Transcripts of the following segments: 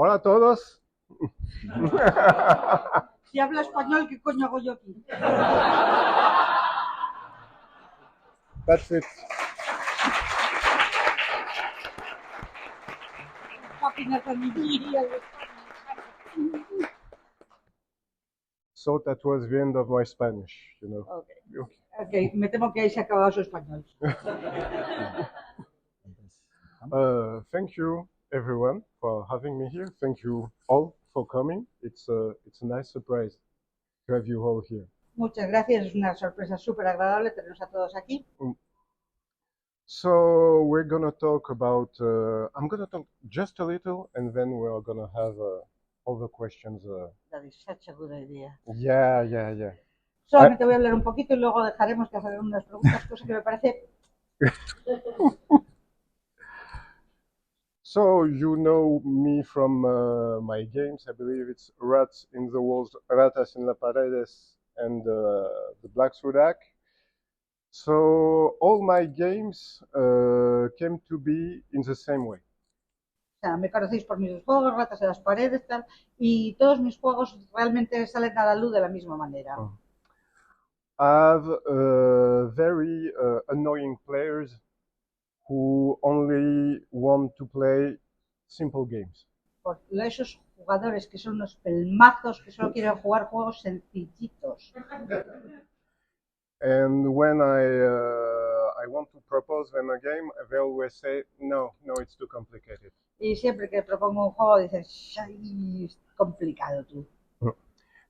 Hola a todos. Si habla español, ¿qué coño hago yo aquí? That's it. So that was the end of my Spanish, you know. Okay, me temo que ahí se ha acabado su español. Thank you everyone for having me here. Thank you all for coming. It's a nice surprise to have you all here. Muchas gracias, es una sorpresa súper agradable tenerlos a todos aquí. So we're gonna talk about. I'm gonna talk just a little, and then we're gonna have all the questions. That is such a good idea. Yeah. Solamente voy a hablar un poquito y luego dejaremos que hacer unas preguntas, cosa que me parece. So you know me from my games. I believe it's Rats in the Walls, Ratas en las Paredes, and the Black Sudak. So all my games came to be in the same way. O sea, me conocéis por mis juegos, Ratas en las Paredes, tal, y todos mis juegos realmente salen a la luz de la misma manera. I have very annoying players who only want to play simple games. Por esos jugadores que son unos pelmazos que solo quieren jugar juegos sencillitos. And when I want to propose them a game, they always say, no, it's too complicated. Y siempre que propongo un juego dicen, ¡ay, es complicado tú!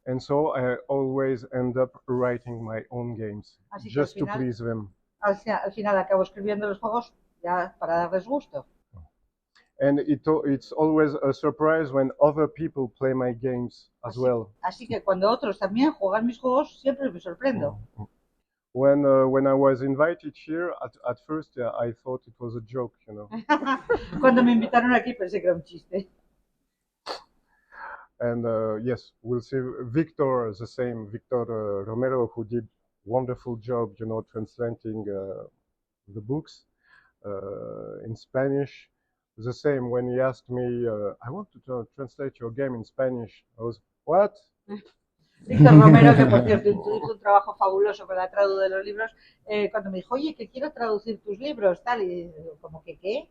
And so I always end up writing my own games, just to please them. Al final acabo escribiendo los juegos ya para darles gusto. And it's always a surprise when other people play my games as well. Así que cuando otros también juegan mis juegos, siempre me sorprendo. When I was invited here, at first I thought it was a joke, you know. Cuando me invitaron aquí pensé que era un chiste. And yes, we'll see Victor, the same, Victor Romero, who did wonderful job, you know, translating the books in Spanish. The same, when he asked me, I want to translate your game in Spanish, I was, what? Víctor Romero, que por cierto hizo un trabajo fabuloso con la traducción de los libros, cuando me dijo, oye, que quiero traducir tus libros, tal, y como que, ¿qué?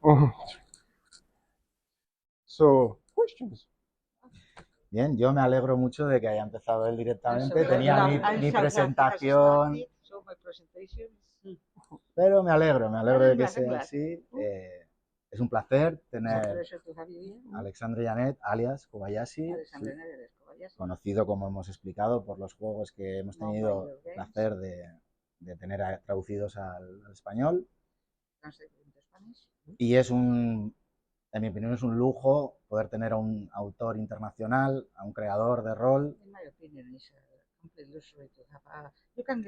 So, questions. Bien, yo me alegro mucho de que haya empezado él directamente. Tenía mi presentación, pero me alegro de que sea así. Es un placer tener a Alexandre Janet, alias Kobayashi, conocido, como hemos explicado, por los juegos que hemos tenido el placer de tener traducidos al español. Y es en mi opinión, es un lujo poder tener a un autor internacional, a un creador de rol,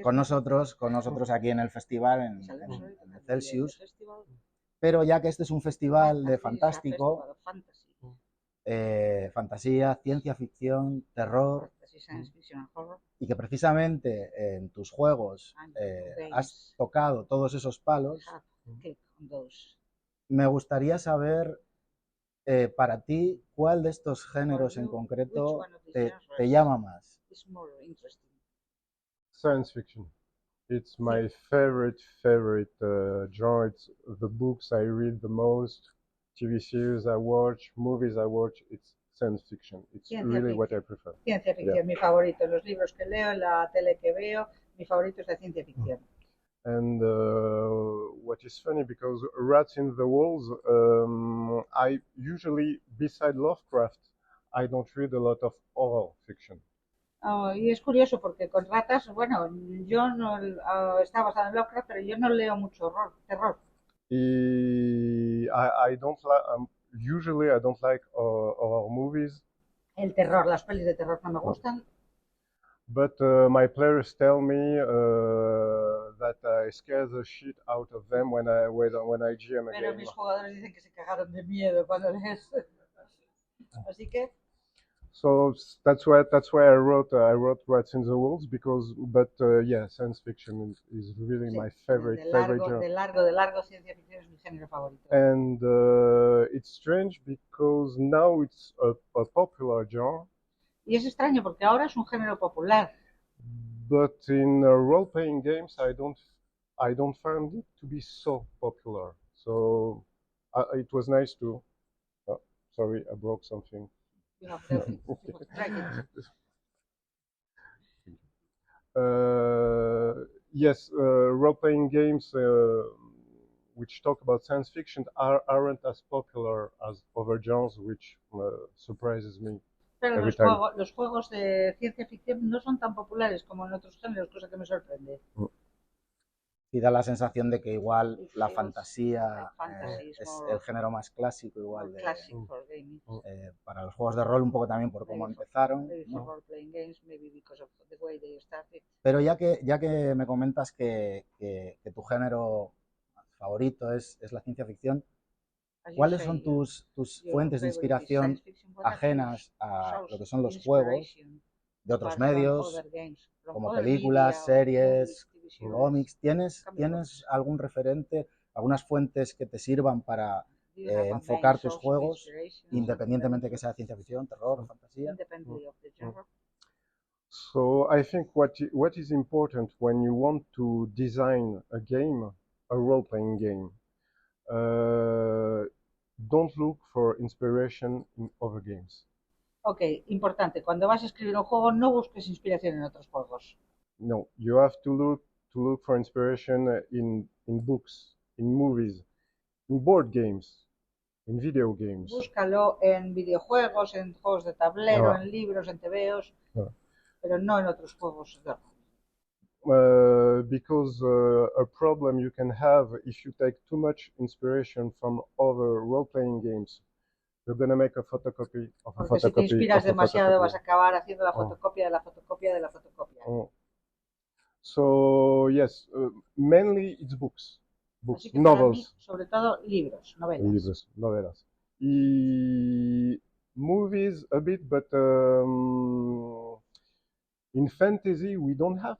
con nosotros aquí en el festival, en el Celsius. Pero ya que este es un festival de fantástico, fantasía, ciencia ficción, terror, y que precisamente en tus juegos has tocado todos esos palos, me gustaría saber, para ti, ¿cuál de estos géneros en concreto te llama más? Science fiction. It's my favorite genre. It's the books I read the most, TV series I watch, movies I watch. It's science fiction. It's really what I prefer. Ciencia ficción, mi favorito. Los libros que leo, la tele que veo, mi favorito es la ciencia ficción. And what is funny, because Rats in the Walls, I usually, beside Lovecraft, I don't read a lot of horror fiction. Y es curioso porque con Ratas, bueno, yo no está basado en Lovecraft, pero yo no leo mucho terror. I don't like, usually I don't like horror movies. El terror, las pelis de terror no me gustan. But my players tell me that I scare the shit out of them when I GM a game. Pero mis jugadores dicen que se cagaron de miedo cuando les... Así que... So that's why I wrote Rats in the Walls because, yeah, science fiction is really Sí, my favorite genre. de largo, ciencia ficción es mi género favorito. And it's strange because now it's a popular genre. Y es extraño porque ahora es un género popular. But in role-playing games, I don't find it to be so popular. So it was nice to. Oh, sorry, I broke something. Yes, role-playing games which talk about science fiction aren't as popular as other genres, which surprises me. Pero los juegos de ciencia ficción no son tan populares como en otros géneros, cosa que me sorprende. Y da la sensación de que igual la fantasía es el género más clásico igual para los juegos de rol, un poco también por cómo empezaron, ¿no? Pero ya que me comentas que tu género favorito es la ciencia ficción, ¿cuáles son tus fuentes de inspiración ajenas a lo que son los juegos de otros medios, como películas, series, cómics? ¿Tienes algún referente, algunas fuentes que te sirvan para enfocar tus juegos, independientemente que sea ciencia ficción, terror o fantasía? So I think what is important when you want to design a game, a role-playing game, don't look for inspiration in other games. Ok, importante. Cuando vas a escribir un juego, no busques inspiración en otros juegos. No, you have to look for inspiration in books, in movies, in board games, in video games. Búscalo en videojuegos, en juegos de tablero, en libros, en tebeos, pero no en otros juegos de rol. Because a problem you can have if you take too much inspiration from other role-playing games, you're going to make a photocopy of a Porque si te inspiras demasiado vas a acabar haciendo la fotocopia de la fotocopia de la fotocopia. So yes, mainly it's books, novels. Mí, sobre todo libros, novelas. Y movies a bit, but in fantasy we don't have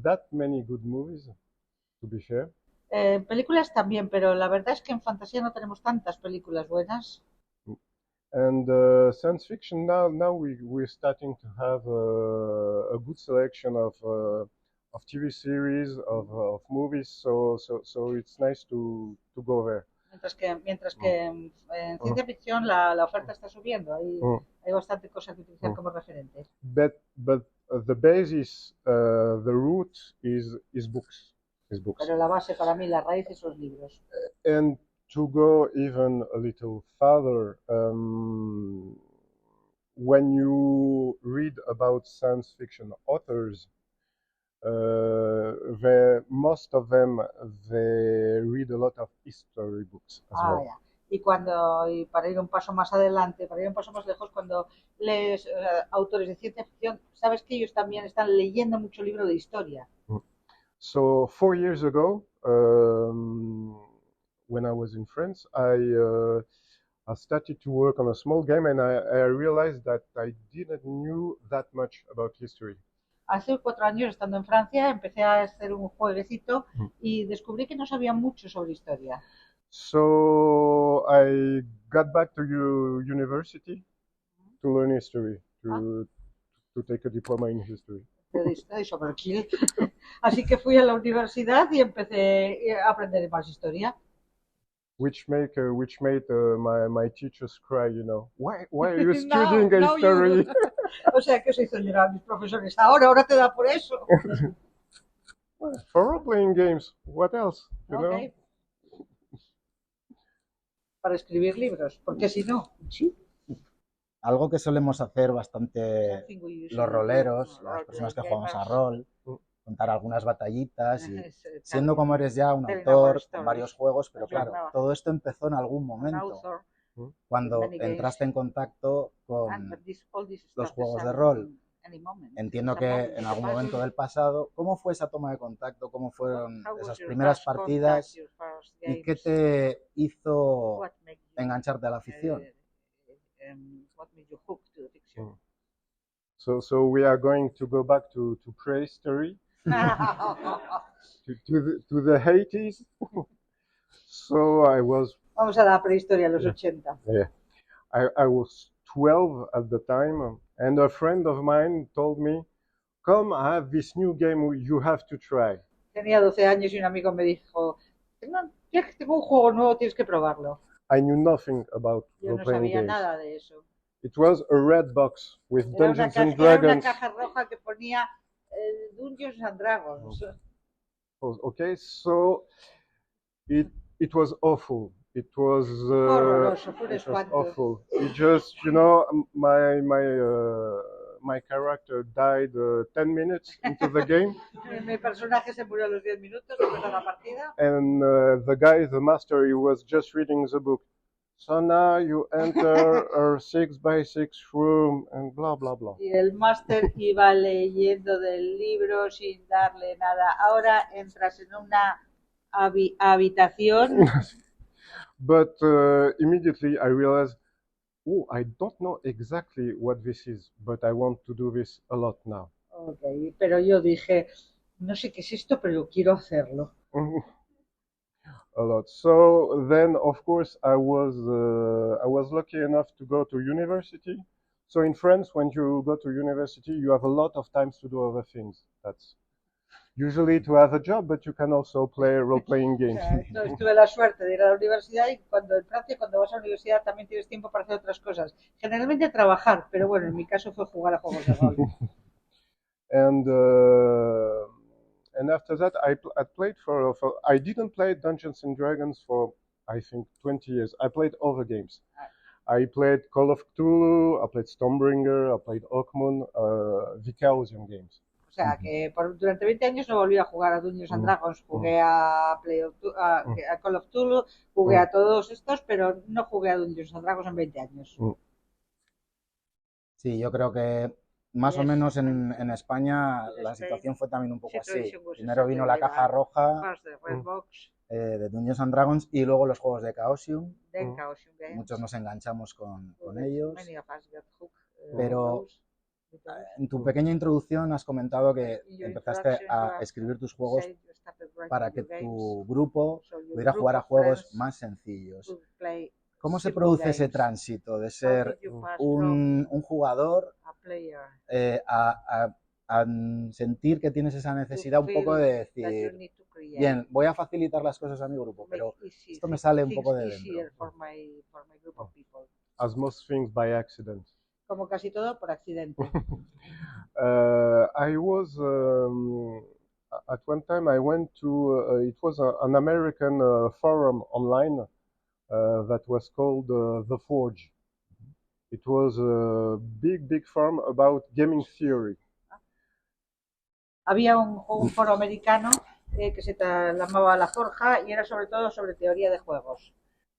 that many good movies, to be fair. Películas también, pero la verdad es que en fantasía no tenemos tantas películas buenas. And science fiction now we're starting to have a good selection of TV series, of movies, so it's nice to go there. Mientras que en ciencia ficción la oferta está subiendo, hay bastante cosas que utilizar como referente. But the basis, the root is books. Pero la base para mí, la raíz son los libros. And to go even a little further, when you read about science fiction authors, most of them they read a lot of history books as well. Yeah. Y para ir un paso más adelante, para ir un paso más lejos, cuando lees autores de ciencia ficción, sabes que ellos también están leyendo mucho libro de historia. So 4 years ago, when I was in France, I started to work on a small game, and I realized that I didn't knew that much about history. Hace 4 años, estando en Francia, empecé a hacer un jueguecito y descubrí que no sabía mucho sobre historia. So I got back to university to learn history, to take a diploma in history. Así que fui a la universidad y empecé a aprender más historia. Which made my teachers cry, you know. Why are you studying history? O sea, que se hizo llorar mis profesores. Ahora te da por eso. For role-playing games, what else? You know? Para escribir libros, porque si no. Sí. Algo que solemos hacer bastante los roleros, las personas que jugamos a rol, contar algunas batallitas y siendo como eres ya un autor con varios juegos, pero claro, todo esto empezó en algún momento cuando entraste en contacto con los juegos de rol. Entiendo que en algún momento del pasado, ¿cómo fue esa toma de contacto? ¿Cómo fueron esas primeras partidas? ¿Y qué te hizo engancharte a la aficción? So we are going to go back to prehistory, to the 80s. So I was. Vamos a la prehistoria, los 80. Yeah, I was 12 at the time, and a friend of mine told me, "Come, I have this new game you have to try." Tenía 12 años y un amigo me dijo, tengo un juego nuevo, tienes que probarlo. I knew nothing about Yo no role-playing sabía games. nada de eso. It was a red box with Era Dungeons and era una Dragons. caja roja que ponía Dungeons and Dragons. Okay, so it was awful. It was Horroroso, fue un it was espanto. awful. It just, my character died 10 minutes into the game, Mi personaje se murió a los 10 minutos después de la partida. and the guy, the master, he was just reading the book. So now you enter a 6x6 room and blah blah blah. Y el máster iba leyendo del libro sin darle nada. Ahora entras en una habitación. But immediately I realized, oh, I don't know exactly what this is, but I want to do this a lot now. Okay, pero yo dije, no sé qué es esto, pero quiero hacerlo. A lot. So then, of course, I was lucky enough to go to university. So in France, when you go to university, you have a lot of times to do other things. That's usually to have a job, but you can also play role-playing games. Entonces tuve la suerte de ir a la universidad y en Francia, cuando vas a la universidad, también tienes tiempo para hacer otras cosas. Generalmente trabajar, pero bueno, en mi caso fue jugar a juegos de rol. And after that, I played I didn't play Dungeons and Dragons for, I think, 20 years. I played other games. I played Call of Cthulhu, I played Stormbringer, I played Hawkmoon, the Chaosium games. O sea, que durante 20 años no volví a jugar a Dungeons and Dragons. Jugué a Call of Cthulhu, jugué a todos estos, pero no jugué a Dungeons and Dragons en 20 años. Sí, yo creo que más o menos en España la situación fue también un poco así. Primero vino la caja roja de Dungeons and Dragons y luego los juegos de Chaosium. Muchos nos enganchamos con ellos. Pero en tu pequeña introducción has comentado que empezaste a escribir tus juegos para que tu grupo pudiera jugar a juegos más sencillos. ¿Cómo se produce ese tránsito de ser un jugador a sentir que tienes esa necesidad un poco de decir, bien, voy a facilitar las cosas a mi grupo, pero esto me sale un poco de dentro? As most things by accident. Como casi todo por accidente. I was at one time I went to it was an American forum online that was called The Forge. It was a big forum about gaming theory. Había un foro americano que se llamaba La Forja y era sobre todo sobre teoría de juegos.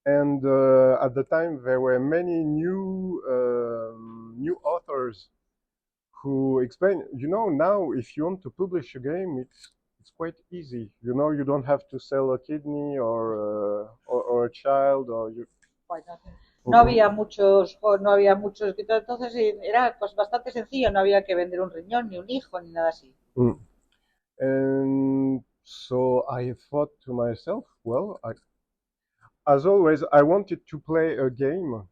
And at the time there were many new authors who explain, now if you want to publish a game, it's quite easy. You don't have to sell a kidney or a child or you. No había muchos escritores, entonces era pues bastante sencillo, no había que vender un riñón, ni un hijo, ni nada así. And so I thought to myself, well, as always, I wanted to play a game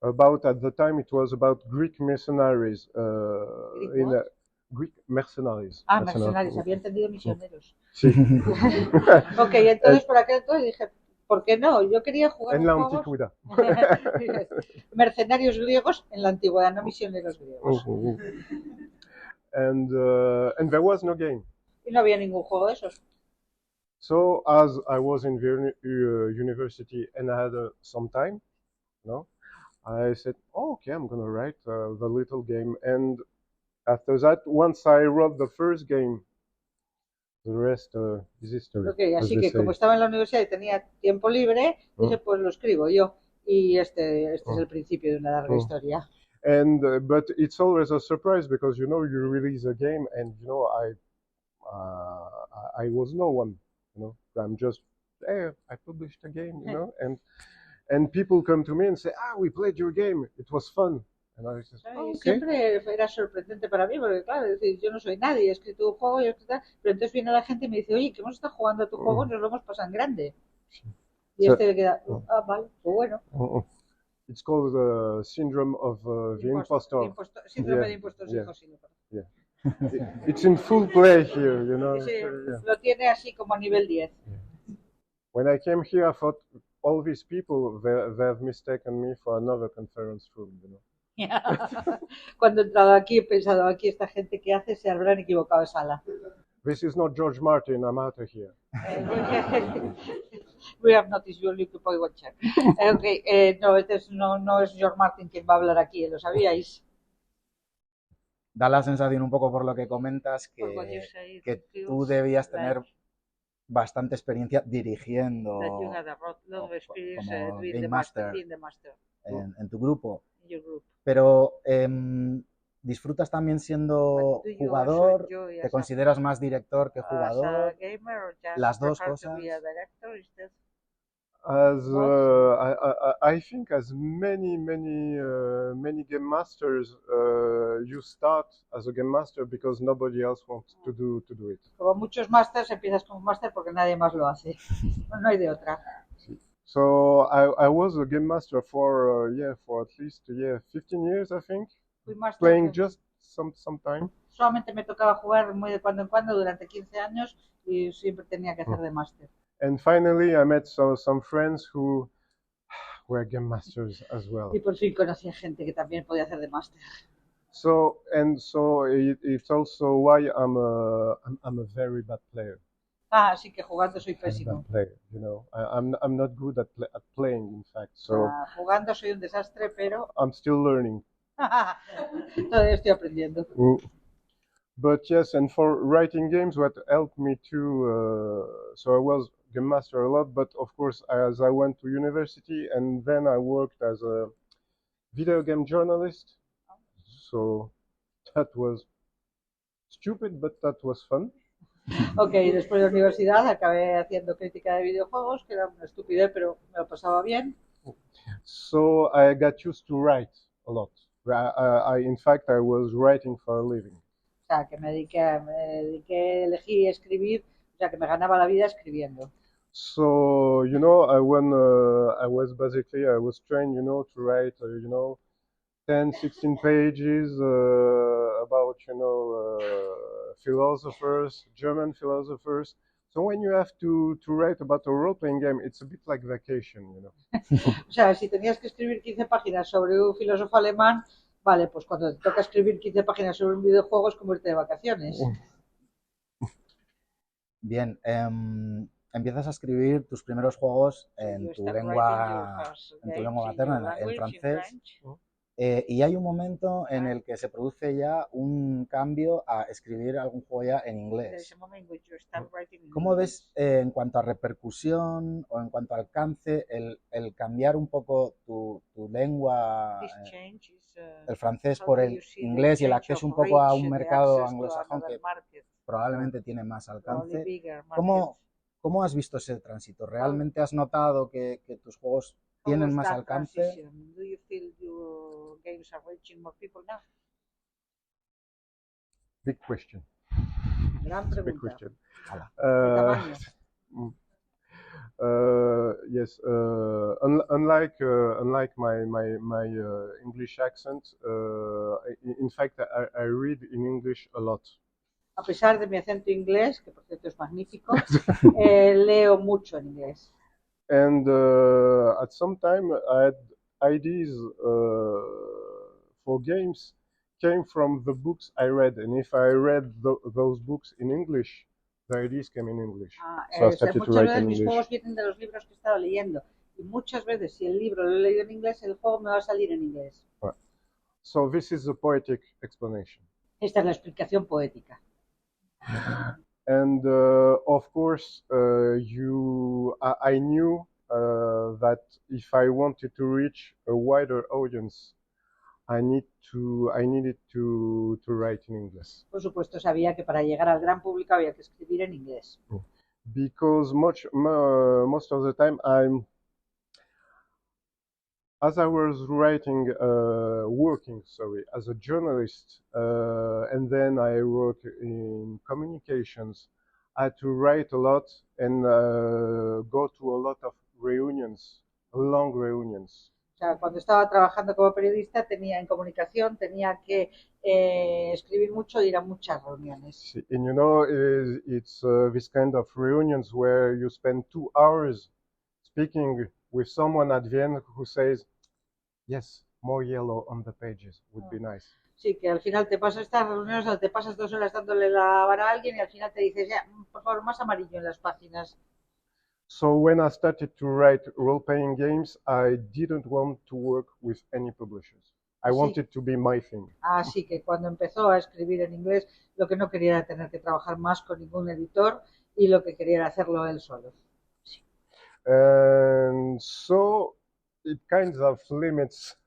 about, at the time it was about Greek mercenaries. Greek mercenaries. Mercenarios, había entendido misioneros. Sí. Ok, entonces por aquel entonces dije, ¿por qué no? Yo quería jugar en la antigüedad. Mercenarios griegos en la antigüedad, no misioneros griegos. And there was no game. Y no había ningún juego de esos. So as I was in university and I had some time, I said, okay, I'm gonna write the little game. And after that, once I wrote the first game, the rest is history. Okay, así que como estaba en la universidad y tenía tiempo libre, dije, pues lo escribo yo. Y este es el principio de una larga historia. And but it's always a surprise because you release a game and I was no one. I'm just, hey, I published a game, and people come to me and say, we played your game, it was fun. And I said, Y okay. siempre era sorprendente para mí, porque claro, es decir, yo no soy nadie, he escrito un juego, pero entonces viene la gente y me dice, oye, que hemos estado jugando a tu juego y nos lo hemos pasado en grande. Y So- este le queda, vale, pues bueno. It's called the syndrome of the impostor. Síndrome Yeah, de impostor, yeah. hijo, sí, lo conozco. Yeah. It's in full play here, you know. Sí, Yeah. lo tiene así como a nivel 10. When I came here, I thought all these people they've mistaken me for another conference room, you know. Cuando he entrado aquí he pensado, aquí esta gente que hace se habrán equivocado de sala. This is not George Martin, I'm out of here. We have noticed you only occupy one chair. No, no es George Martin quien va a hablar aquí, ¿lo sabíais? Da la sensación un poco por lo que comentas que tú debías tener bastante experiencia dirigiendo como Game Master en tu grupo. Pero ¿disfrutas también siendo jugador? ¿Te consideras más director que jugador? Las dos cosas. As I think, as many game masters, you start as a game master because nobody else wants to do it. Como muchos masters, empiezas como master porque nadie más lo hace. No hay de otra. So I was a game master for at least 15 years, I think. Playing just some time. Solamente me tocaba jugar muy de cuando en cuando durante 15 años y siempre tenía que hacer de máster. And finally, I met some friends who were game masters as well. Y por fin conocí a gente que también podía hacer de máster. So it's also why I'm a very bad player. Así que jugando soy pésimo. Player, you know, I'm not good at playing, in fact. So jugando soy un desastre, pero I'm still learning. Todavía estoy aprendiendo. But yes, and for writing games, what helped me too. So I was game master a lot, but of course, as I went to university, and then I worked as a video game journalist. So that was stupid, but that was fun. Ok, después de la universidad acabé haciendo crítica de videojuegos, que era una estupidez, pero me lo pasaba bien. So I got used to write a lot. In fact, I was writing for a living. O sea, que me dediqué, elegí escribir, o sea, que me ganaba la vida escribiendo. So, you know, when I was trained, you know, to write, 10, 16 pages about, philosophers, German philosophers. So when you have to write about a role-playing game, it's a bit like vacation, you know. O sea, si tenías que escribir 15 páginas sobre un filósofo alemán, vale, pues cuando te toca escribir 15 páginas sobre un videojuego es como irte de vacaciones. Bien, empiezas a escribir tus primeros juegos en tu lengua materna, en francés. Y hay un momento en el que se produce ya un cambio a escribir algún juego ya en inglés. ¿Cómo ves en cuanto a repercusión o en cuanto a alcance el cambiar un poco tu lengua, el francés por el inglés y el acceso un poco a un mercado anglosajón que probablemente tiene más alcance? ¿Cómo has visto ese tránsito? ¿Realmente has notado que tus juegos tienen más alcance? Big question. Gran pregunta. Big question. Yes. Unlike my English accent, in fact, I read in English a lot. A pesar de mi acento inglés, que por cierto es magnífico, leo mucho en inglés. And at some time, I had ideas for games came from the books I read, and if I read those books in English, the ideas came in English. So I started to write in mis English. juegos vienen de los libros que he estado leyendo, y muchas veces si el libro lo he leído en inglés, el juego me va a salir en inglés. Right. So this is the poetic explanation. Esta es la explicación poética. And of course, I knew that if I wanted to reach a wider audience, I needed to write in English. Por supuesto, sabía que para llegar al gran público había que escribir en inglés. Because most of the time as I was working as a journalist, and then I work in communications, I had to write a lot and go to a lot of reunions, long reunions. O sea, cuando estaba trabajando como periodista en comunicación tenía que escribir mucho y ir a muchas reuniones. And you know, it's this kind of reunions where you spend 2 hours speaking with someone at the end who says, yes, more yellow on the pages would be nice. Sí, que al final te pasas estas reuniones, te pasas 2 horas dándole la vara a alguien y al final te dices, ya, por favor, más amarillo en las páginas. So when I started to write role-playing games, I didn't want to work with any publishers. I wanted to be my thing. Así que cuando empezó a escribir en inglés, lo que no quería era tener que trabajar más con ningún editor y lo que quería era hacerlo él solo. Sí. And so it kind of limits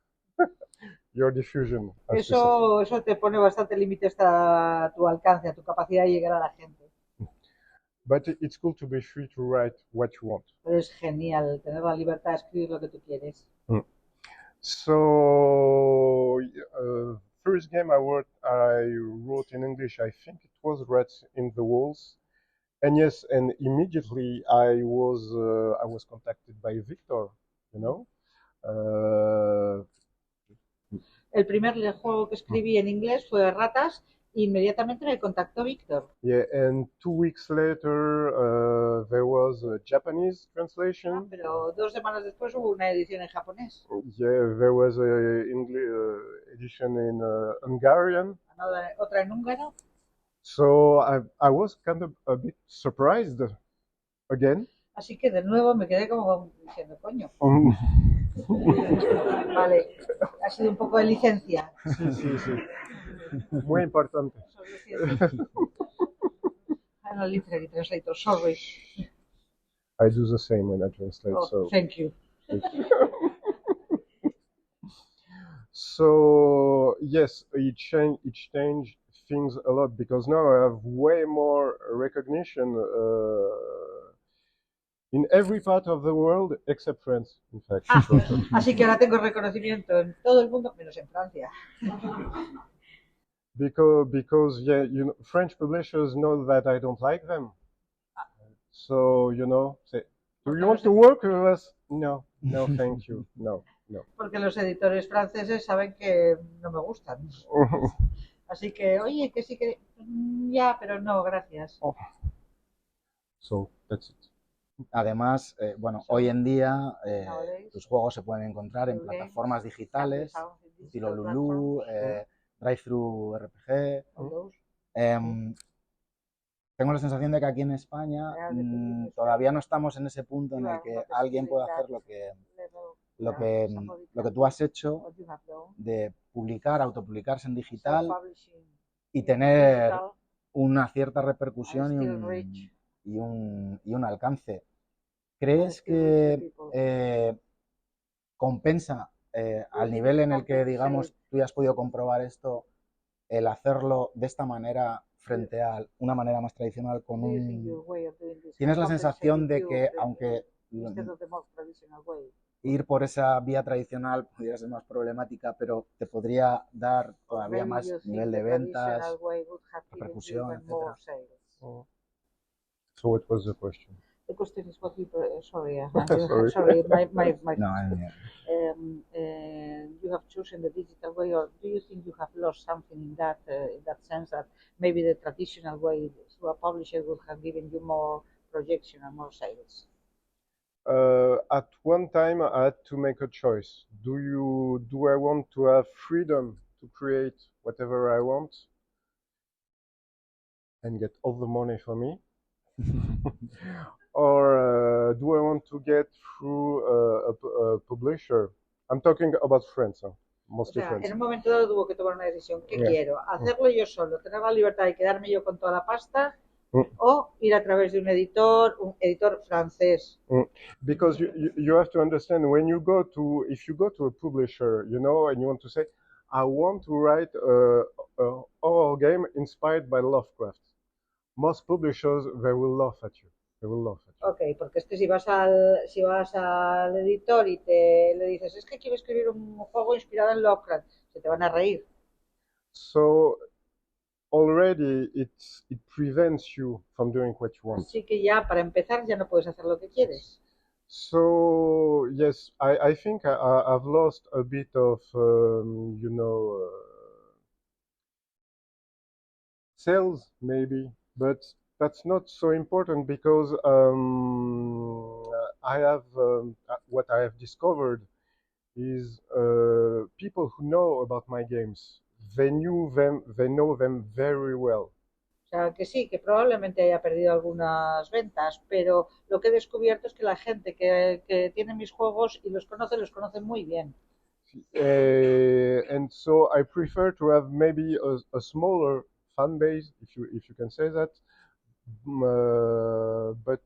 your diffusion. Eso te pone bastante límites a tu alcance, a tu capacidad de llegar a la gente. But it's cool to be free to write what you want. Pero es genial tener la libertad de escribir lo que tú quieres. So, first game I wrote in English, I think it was Rats in the Walls. And yes, and immediately I was contacted by Victor, you know. El primer juego que escribí en inglés fue Ratas. Inmediatamente me contactó Víctor. Yeah, and 2 weeks later there was a Japanese translation. Pero 2 semanas después hubo una edición en japonés. Yeah, there was a English edition in Hungarian. Otra en húngaro. So I was kind of a bit surprised again. Así que de nuevo me quedé como diciendo, coño. Vale, ha sido un poco de licencia. Sí. Muy importante. I'm a literary translator, sorry. I do the same when I translate. So thank you. So yes, it changed things a lot because now I have way more recognition in every part of the world except France, in fact. Así que ahora tengo reconocimiento en todo el mundo menos en Francia. Because yeah, you know, French publishers know that I don't like them. So, you know, say, do you want to work with us? No, thank you. No. Porque los editores franceses saben que no me gustan. Así que, oye, que sí que ya, pero no, gracias. So, that's it. Además, bueno, hoy en día tus juegos se pueden encontrar en plataformas digitales, estilo Lulu, Drive-Thru RPG. Tengo la sensación de que aquí en España todavía no estamos en ese punto en el que alguien pueda hacer lo que tú has hecho, de autopublicarse en digital y tener una cierta repercusión y un alcance. ¿Crees que compensa al nivel en el que, digamos, tú ya has podido comprobar esto, el hacerlo de esta manera frente a una manera más tradicional con ¿Tienes la sensación de que, aunque ir por esa vía tradicional pudiera ser más problemática, pero te podría dar todavía más nivel de ventas, repercusión, etcétera? So what was the question? The question is what you sorry, Sorry. my No, you have chosen the digital way, or do you think you have lost something in that sense, that maybe the traditional way through a publisher would have given you more projection and more sales? At one time I had to make a choice. Do I want to have freedom to create whatever I want and get all the money for me? Or do I want to get through a publisher? I'm talking about friends, mostly friends. En un momento dado tuvo que tomar una decisión. ¿Qué quiero? ¿Hacerlo yo solo, tener la libertad de quedarme yo con toda la pasta? ¿O ir a través de un editor francés? Because you have to understand, if you go to a publisher, you know, and you want to say, I want to write a horror game inspired by Lovecraft. Most publishers, they will laugh at you. They will laugh at Ok, porque es que si vas al editor y le dices, es que quiero escribir un juego inspirado en Lovecraft, se te van a reír. So already it prevents you from doing what you want. Así que ya, para empezar, ya no puedes hacer lo que quieres. So yes, I think I've lost a bit of, sales maybe, but that's not so important because I have what I have discovered is people who know about my games. They know them very well. O sea, que sí, que probablemente haya perdido algunas ventas, pero lo que he descubierto es que la gente que tiene mis juegos y los conoce muy bien. And so I prefer to have maybe a smaller fan base, if you can say that, but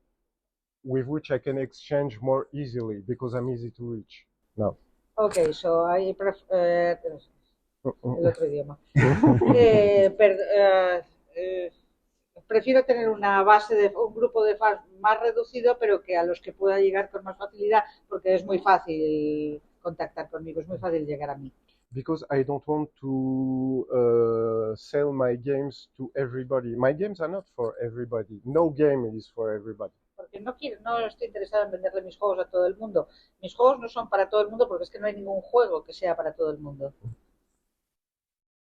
with which I can exchange more easily because I'm easy to reach now. Ok, so el otro idioma. Prefiero tener una base un grupo de fans más reducido, pero que a los que pueda llegar con más facilidad, porque es muy fácil contactar conmigo, es muy fácil llegar a mí. Because I don't want to sell my games to everybody. My games are not for everybody. No game is for everybody. Porque no estoy interesado en venderle mis juegos a todo el mundo. Mis juegos no son para todo el mundo porque es que no hay ningún juego que sea para todo el mundo.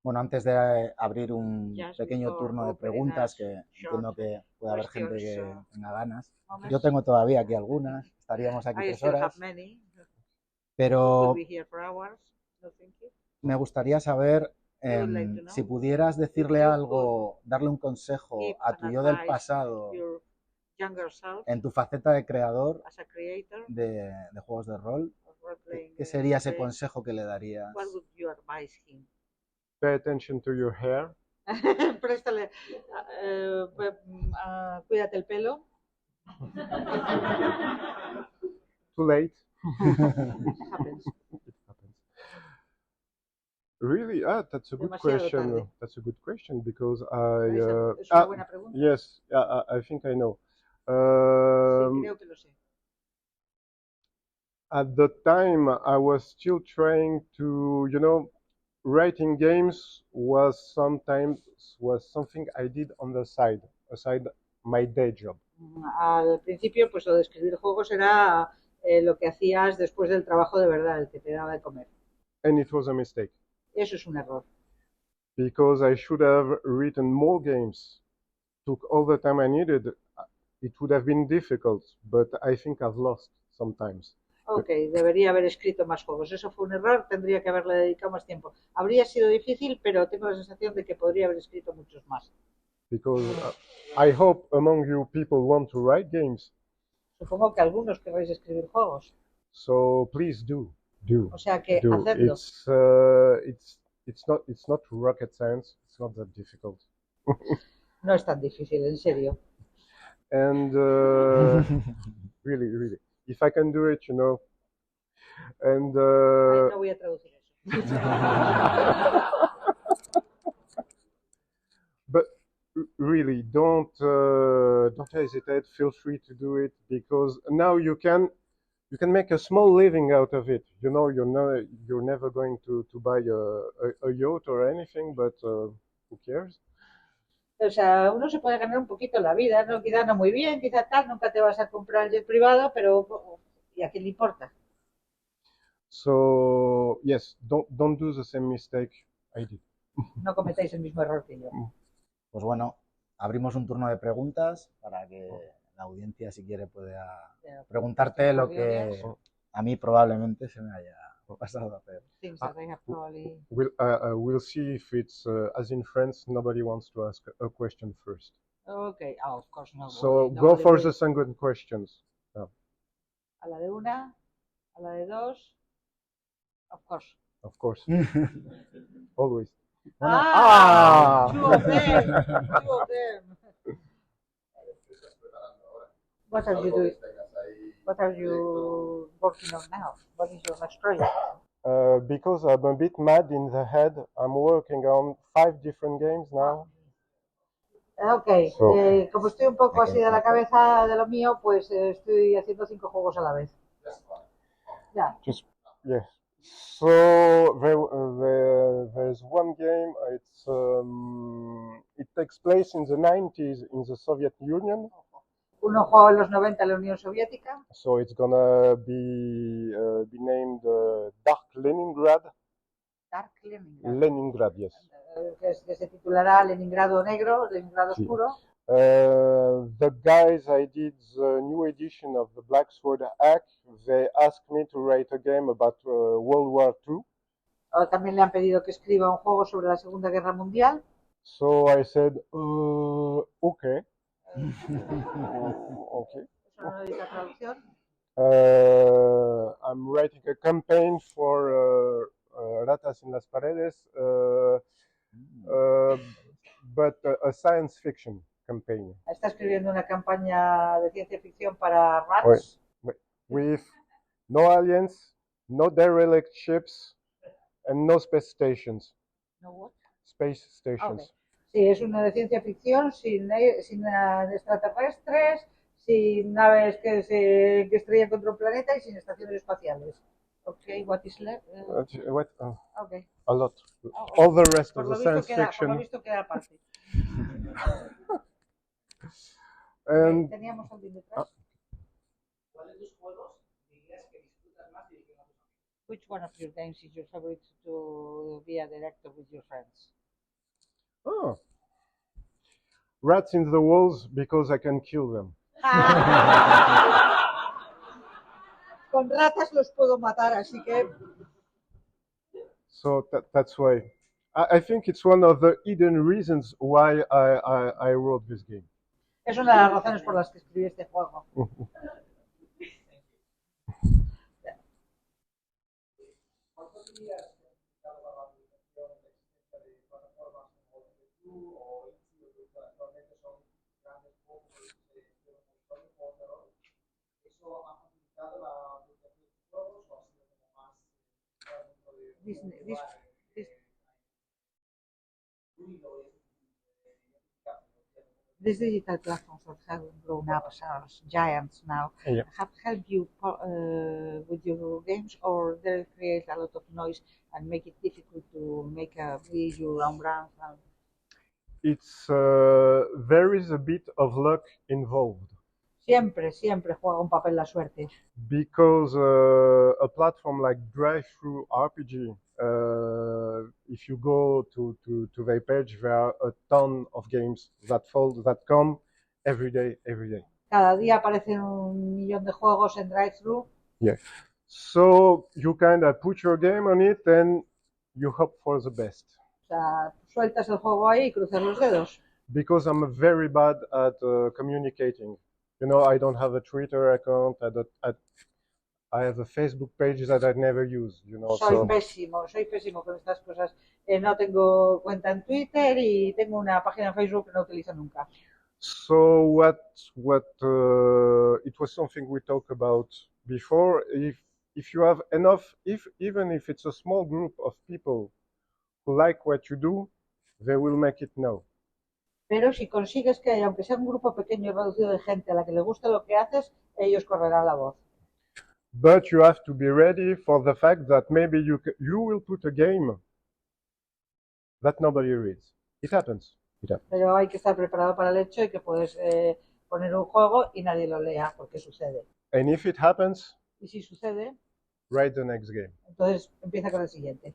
Bueno, antes de abrir un pequeño turno de preguntas, que entiendo que puede haber gente que tenga ganas. Yo tengo todavía aquí algunas, estaríamos aquí 3 horas. Pero me gustaría saber si pudieras decirle algo, darle un consejo a tu yo del pasado en tu faceta de creador de juegos de rol. ¿Qué sería ese consejo que le darías? Pay attention to your hair. Préstale, cuídate el pelo. Too late. It happens. Really? That's a good question. That's a good question because Es una buena pregunta. Yes, I think I know. Sí, creo que lo sé. At the time, I was still trying to, writing games was something I did on the side, aside my day job. Al principio, pues lo de escribir juegos era lo que hacías después del trabajo de verdad, el que te daba de comer. And it was a mistake. Eso es un error. Because I should have written more games, took all the time I needed. It would have been difficult, but I think I've lost sometimes. Ok, debería haber escrito más juegos. Eso fue un error, tendría que haberle dedicado más tiempo. Habría sido difícil, pero tengo la sensación de que podría haber escrito muchos más. Because I hope among you people want to write games. Supongo que algunos querréis escribir juegos. So please do. O sea que hacedlo. It's not rocket science. It's not that difficult. No es tan difícil, en serio. And really. If I can do it, and no voy a traducir eso. But really, don't hesitate. Feel free to do it because now you can make a small living out of it. You're never going to buy a yacht or anything, but who cares? O sea, uno se puede ganar un poquito la vida, ¿no? Quizá no muy bien, quizá tal, nunca te vas a comprar el jet privado, pero ¿y a quién le importa? So, yes, don't do the same mistake I did. No cometáis el mismo error que yo. Pues bueno, abrimos un turno de preguntas para que la audiencia, si quiere, pueda preguntarte lo que a mí probablemente se me haya pasado a hacer. We'll see if it's as in France. Nobody wants to ask a question first. Okay, of course not. So go for the second questions. A la de una, a la de dos. Of course. Of course. Always. Two of them. What are you doing? What are you working on now? What is your next project? Because I'm a bit mad in the head, I'm working on 5 different games now. Ok, como estoy un poco así de la cabeza de lo mío, pues estoy haciendo 5 juegos a la vez. Ya. Yes. So there's one game. It takes place in the 90s in the Soviet Union. Uno jugó en los 90 en la Unión Soviética. So it's gonna be named Dark Leningrad. Dark Leningrad. Leningrad, yes. Que se titulará Leningrado Negro, Leningrado Oscuro. The guys I did the new edition of the Black Sword Hack, they asked me to write a game about World War II. También le han pedido que escriba un juego sobre la Segunda Guerra Mundial. So I said, okay. Okay. Eso no necesita traducción. I'm writing a campaign for Ratas en las Paredes, but a science fiction campaign. Está escribiendo una campaña de ciencia ficción para Rats. With no aliens, no derelict ships, and no space stations. No what? Space stations. Okay. Sí, es una de ciencia ficción sin extraterrestres, sin naves que estrellan contra un planeta y sin estaciones espaciales. Okay, what is left? Okay. A lot. All the rest of the science fiction. Por lo visto queda aparte. Teníamos alguien detrás. ¿Cuáles de tus juegos dirías que disfrutas más dirigiendo a tus amigos? Which one of your games is your favorite to be a director with your friends? Oh. Rats in the walls because I can kill them. Con ratas los puedo matar, así que. So that's why. I think it's one of the hidden reasons why I wrote this game. Es una de las razones por las que escribí este juego. ¿Cuántos días has dedicado a la publicación de existencia de plataformas como YouTube o YouTube, que actualmente son grandes juegos de historia o terror? ¿Eso ha facilitado la publicación de tus juegos o ha sido como más These digital platforms that have grown up as giants now have helped you with your games, or they create a lot of noise and make it difficult to make your own brand? It's there is a bit of luck involved. Siempre juega un papel la suerte. Because a platform like Drive-Thru RPG, if you go to their page, there are a ton of games that come every day. Cada día aparecen 1,000,000 de juegos en Drive-Thru. Yeah. So you kind of put your game on it and you hope for the best. O sea, sueltas el juego ahí y cruzas los dedos. Because I'm very bad at communicating. You know, I don't have a Twitter account. I have a Facebook page that I never use. You know, soy pésimo con estas cosas. No tengo cuenta en Twitter y tengo una página en Facebook que no utilizo nunca. So what it was something we talked about before. If you have enough, even if it's a small group of people who like what you do, they will make it known. Pero si consigues que haya, aunque sea un grupo pequeño y reducido de gente a la que le guste lo que haces, ellos correrán la voz. But you have to be ready for the fact that maybe you will put a game that nobody reads. It happens. Pero hay que estar preparado para el hecho de que puedes poner un juego y nadie lo lea, porque sucede. And if it happens, y si sucede, write the next game. Entonces empieza con el siguiente.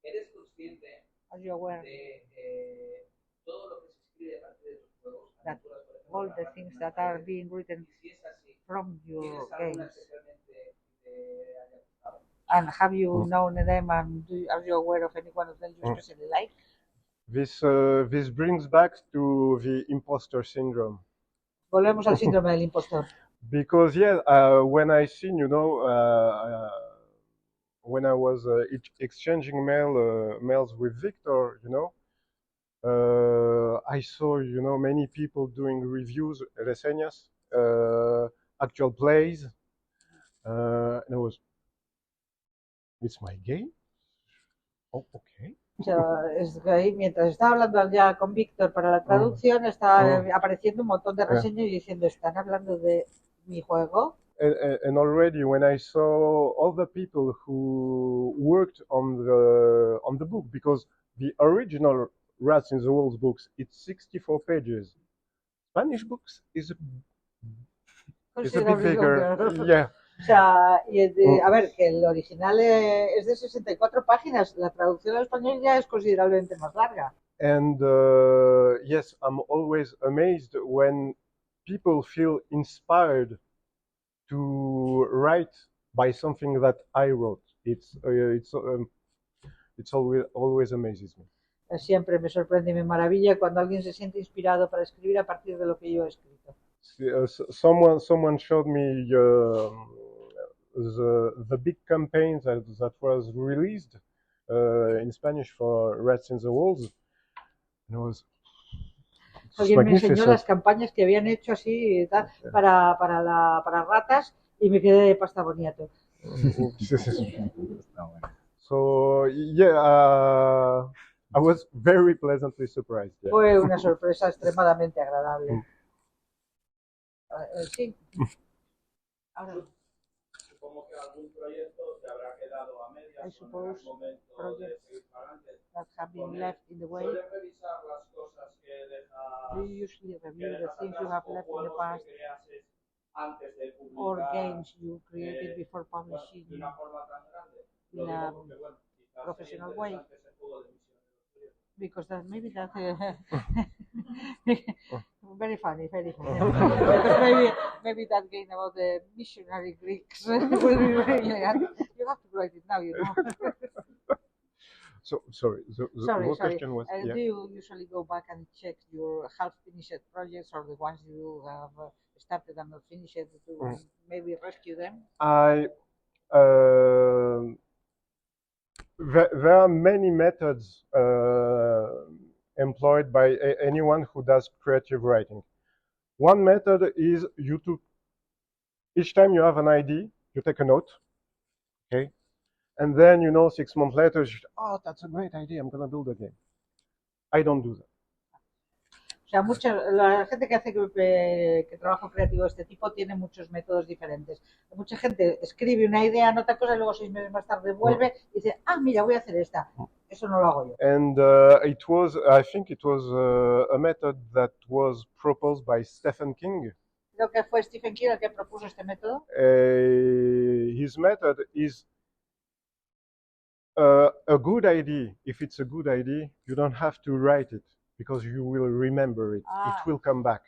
¿Eres consciente de todo lo que se escribe a partir de tus juegos? All the things that are being written from your games. And have you known them, and are you aware of any one of them you especially like? This brings back to the imposter syndrome. Volvemos al síndrome del impostor. Because when I seen, you know, when I was exchanging mails with Victor, you know, I saw, you know, many people doing reviews, reseñas, actual plays, and it's my game. Oh, okay. O sea, es que ahí, mientras estaba hablando ya con Víctor para la traducción, estaba apareciendo un montón de reseñas y diciendo, ¿están hablando de mi juego? And already when I saw all the people who worked on the book, because the original Rats in the Walls books, it's 64 pages. Spanish books is a bit bigger. Yeah. O sea, a ver, que el original es de 64 páginas, la traducción al español ya es considerablemente más larga. And yes, I'm always amazed when people feel inspired to write by something that I wrote. It always amazes me. Siempre me sorprende y me maravilla cuando alguien se siente inspirado para escribir a partir de lo que yo he escrito. Someone showed me the big campaign that was released in Spanish for Rats in the Walls. And it was Alguien me enseñó las campañas que habían hecho así para ratas y me quedé de pasta boniato. So yeah, I was very pleasantly surprised. Yeah. Fue una sorpresa extremadamente agradable. Sí. Ahora. Supongo que algún proyecto se habrá quedado a medias. I suppose projects that have been left in the way. ¿Suelen revisar las cosas que dejas? Do you usually review the things you have left in the past? Antes de publicar, or games you created before publishing de una forma tan grande, in a professional way? Because that maybe that very funny. Because maybe that game about the missionary Greeks will be very elegant. You have to write it now, you know. So sorry. The question was. Do you usually go back and check your half-finished projects or the ones you have started and not finished to maybe rescue them? There are many methods employed by anyone who does creative writing. One method is each time you have an idea, you take a note, okay? And then, 6 months later, oh, that's a great idea, I'm going to build a game. I don't do that. O sea, la gente que hace que trabajo creativo de este tipo tiene muchos métodos diferentes. Mucha gente escribe una idea, anota cosas, y luego 6 meses más tarde vuelve y dice, mira, voy a hacer esta. Eso no lo hago yo. And I think it was a method that was proposed by Stephen King. Creo que fue Stephen King el que propuso este método. His method is a good idea. If it's a good idea, you don't have to write it, because you will remember it. It will come back.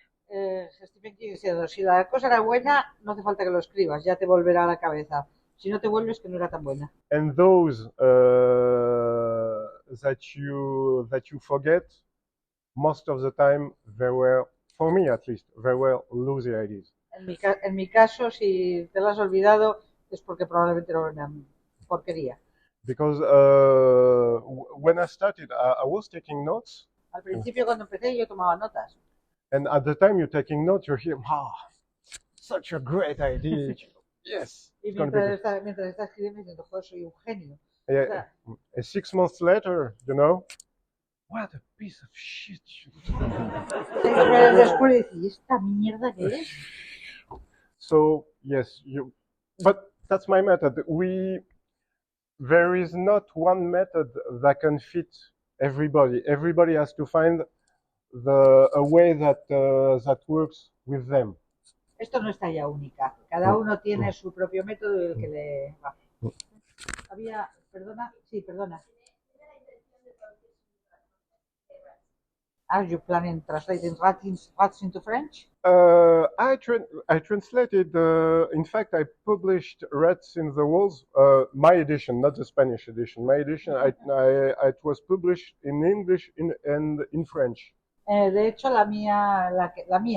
Stephen King diciendo, si la cosa era buena, no hace falta que lo escribas, ya te volverá a la cabeza. Si no te vuelves, que no era tan buena. And those that you forget, most of the time, they were, for me at least, they were lousy ideas. En mi caso, si te lo has olvidado, es porque probablemente era una porquería. Because when I started, I was taking notes. Al principio, cuando empecé, yo tomaba notas. And at the time you're taking notes, you're here, such a great idea. Yes. Y mientras estás escribiendo, diciendo, joder, soy un genio. Yeah. O sea, and 6 months later, what a piece of shit. Pero después decís, ¿esta mierda qué es? So, yes, but that's my method. There is not one method that can fit everybody. Everybody has to find a way that works with them. Esto no es talla única. Cada uno tiene su propio método y el que le va. Perdona. Are you planning translating rats into French? I translated. In fact, I published Rats in the Walls, my edition, not the Spanish edition. My edition, it was published in English and in French. De hecho, la mía,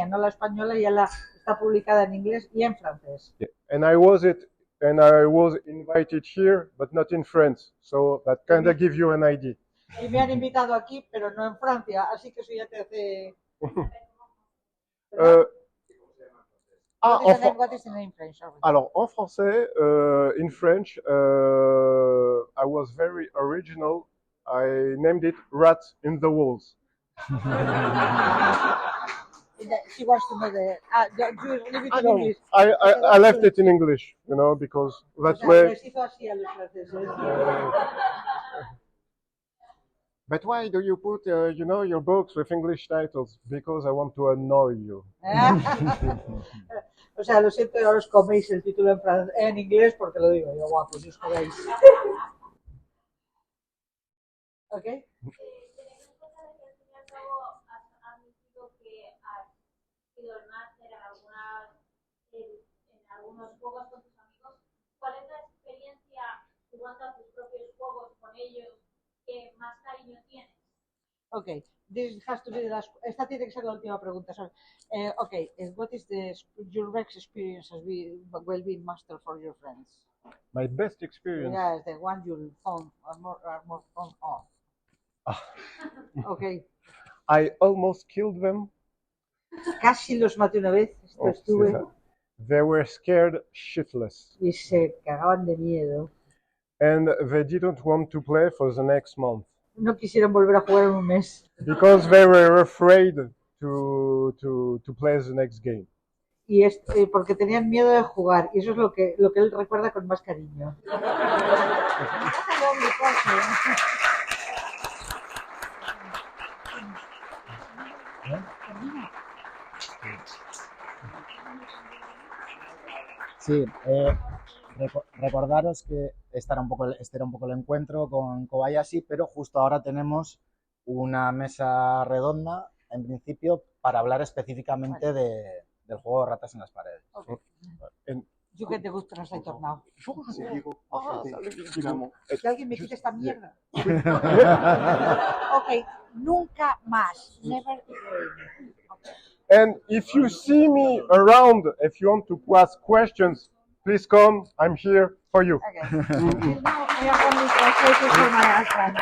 no la española, ya está publicada en inglés y en francés. Yeah. And I was invited here, but not in France. So that kind of gives you an idea. Y me han invitado aquí, pero no en Francia, así que eso ya te hace. What is the name in French? Alors, en français, in French, I was very original I named it Rat in the Walls. She wants to know the. You leave it in English. I left it in English, you know, because that's where. But why do you put, you know, your books with English titles? Because I want to annoy you. O sea, lo siento, ahora os coméis el título en inglés porque lo digo yo, guapo, si os coméis. ¿Ok? En algunos juegos con tus amigos, ¿cuál es la experiencia jugando a tus propios juegos con ellos que más cariño tienes? Okay, this has to be the last. Esta tiene que ser la última pregunta. Okay, what is your best experience as well being master for your friends? My best experience. Yeah, the one you found are more fun on. Okay. I almost killed them. Casi los maté una vez. Esto estuve. Sí, they were scared shitless. Y se cagaban de miedo. And they didn't want to play for the next month. No quisieron volver a jugar en un mes. Because they were afraid to play the next game. Y porque tenían miedo de jugar, y eso es lo que él recuerda con más cariño. Sí, recordaros que este era un poco el encuentro con Kobayashi, pero justo ahora tenemos una mesa redonda, en principio, para hablar especialmente del juego de ratas en las paredes. Okay. Yo que te gusta, no soy tornado. Que alguien me quite esta mierda. Ok, nunca más. Never again. And if you see me around, if you want to ask questions, please come. I'm here for you. Okay. I am only translating for my husband.